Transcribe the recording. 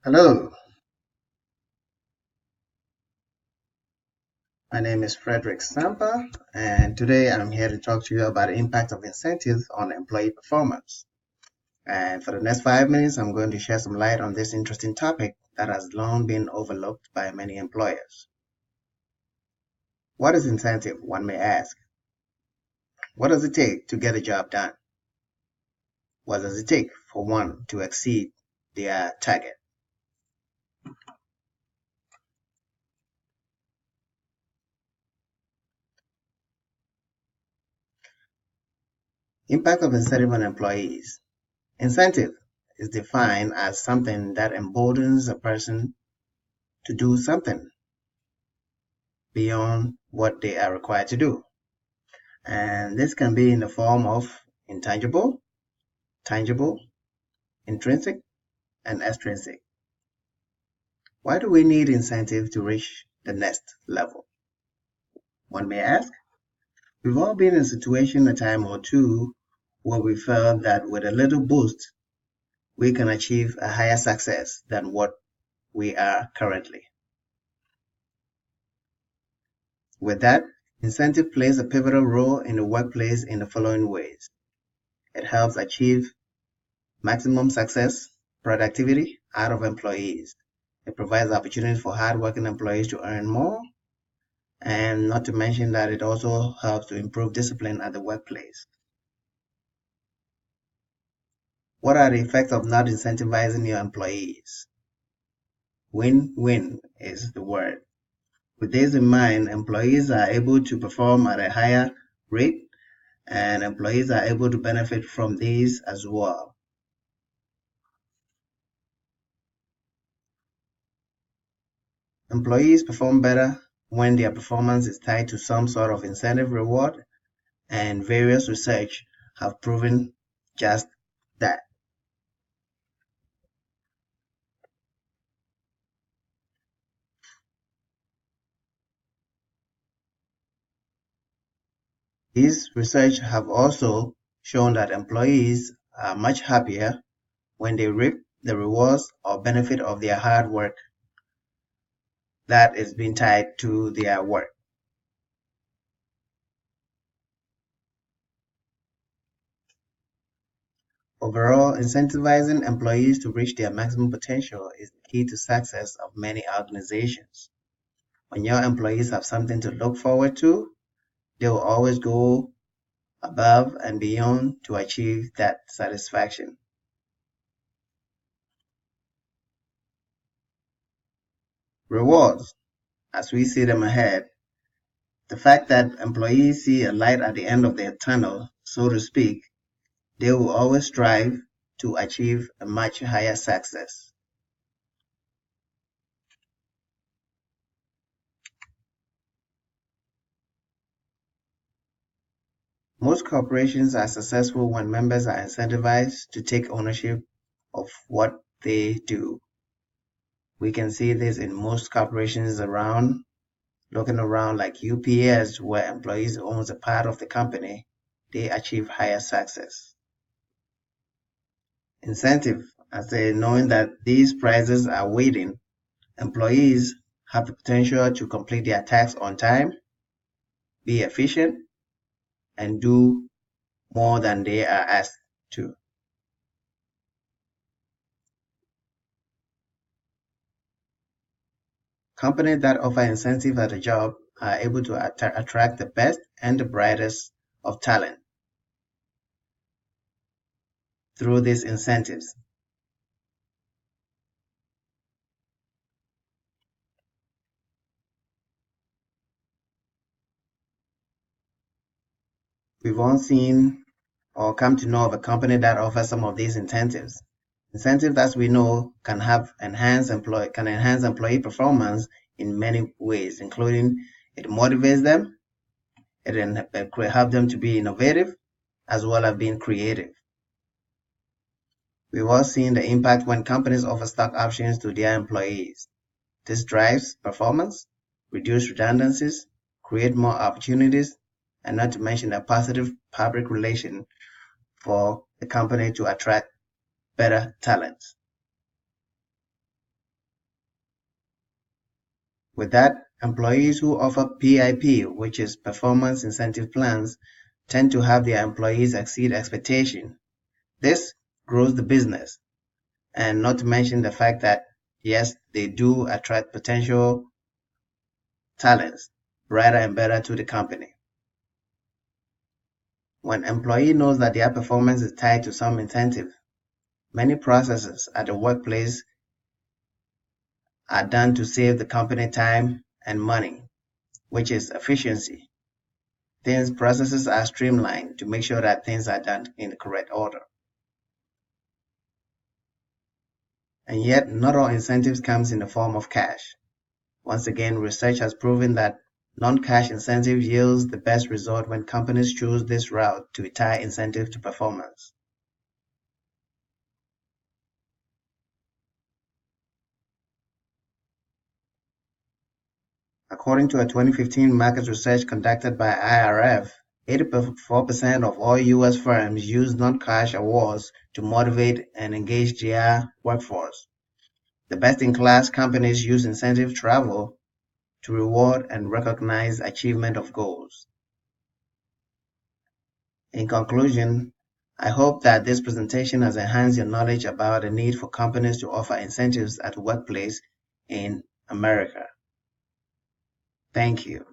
Hello, my name is Frederick Sampa, and today I'm here to talk to you about the impact of incentives on employee performance. And for the next 5 minutes, I'm going to share some light on this interesting topic that has long been overlooked by many employers. What is incentive, one may ask? What does it take to get a job done? What does it take for one to exceed their target? Impact of incentive on employees. Incentive is defined as something that emboldens a person to do something beyond what they are required to do. And this can be in the form of intangible, tangible, intrinsic, and extrinsic. Why do we need incentive to reach the next level? One may ask. We've all been in a situation a time or two where we felt that with a little boost, we can achieve a higher success than what we are currently. With that, incentive plays a pivotal role in the workplace in the following ways. It helps achieve maximum success, productivity out of employees. It provides opportunities for hardworking employees to earn more, and not to mention that it also helps to improve discipline at the workplace. What are the effects of not incentivizing your employees? Win-win is the word. With this in mind, employees are able to perform at a higher rate, and employees are able to benefit from these as well. Employees perform better when their performance is tied to some sort of incentive reward, and various research have proven just that. These research have also shown that employees are much happier when they reap the rewards or benefit of their hard work that is being tied to their work. Overall, incentivizing employees to reach their maximum potential is the key to success of many organizations. When your employees have something to look forward to, they will always go above and beyond to achieve that satisfaction. Rewards, as we see them ahead, the fact that employees see a light at the end of their tunnel, so to speak, they will always strive to achieve a much higher success. Most corporations are successful when members are incentivized to take ownership of what they do. We can see this in most corporations around, looking around like UPS, where employees own a part of the company, they achieve higher success. Incentive, I say, knowing that these prizes are waiting, employees have the potential to complete their tasks on time, be efficient, and do more than they are asked to. Companies that offer incentive at a job are able to attract the best and the brightest of talent through these incentives. We've all seen or come to know of a company that offers some of these incentives. Incentives, as we know, can enhance employee performance in many ways, including it motivates them, it could help them to be innovative, as well as being creative. We've all seen the impact when companies offer stock options to their employees. This drives performance, reduces redundancies, create more opportunities, and not to mention a positive public relation for the company to attract better talents. With that, employees who offer PIP, which is Performance Incentive Plans, tend to have their employees exceed expectation. This grows the business, and not to mention the fact that, yes, they do attract potential talents brighter and better to the company. When employee knows that their performance is tied to some incentive, many processes at the workplace are done to save the company time and money, which is efficiency. Processes are streamlined to make sure that things are done in the correct order. And yet, not all incentives comes in the form of cash. Once again, research has proven that non-cash incentive yields the best result when companies choose this route to tie incentive to performance. According to a 2015 market research conducted by IRF, 84% of all U.S. firms use non-cash awards to motivate and engage their workforce. The best-in-class companies use incentive travel to reward and recognize achievement of goals. In conclusion, I hope that this presentation has enhanced your knowledge about the need for companies to offer incentives at the workplace in America. Thank you.